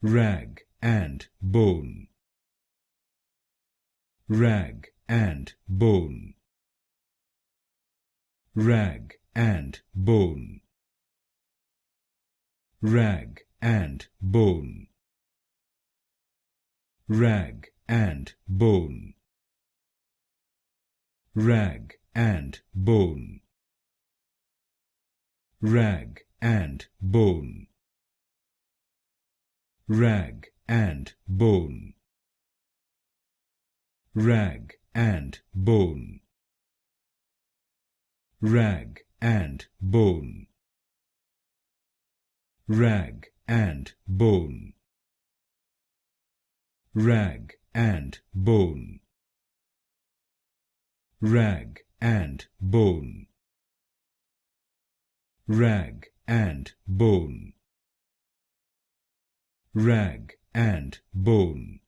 rag and bone, rag and bone, rag and bone, rag and bone, rag and bone, rag and bone, rag and bone, rag and bone, rag and bone, rag and bone, rag and bone, rag and bone, rag and bone, rag and bone, rag and bone,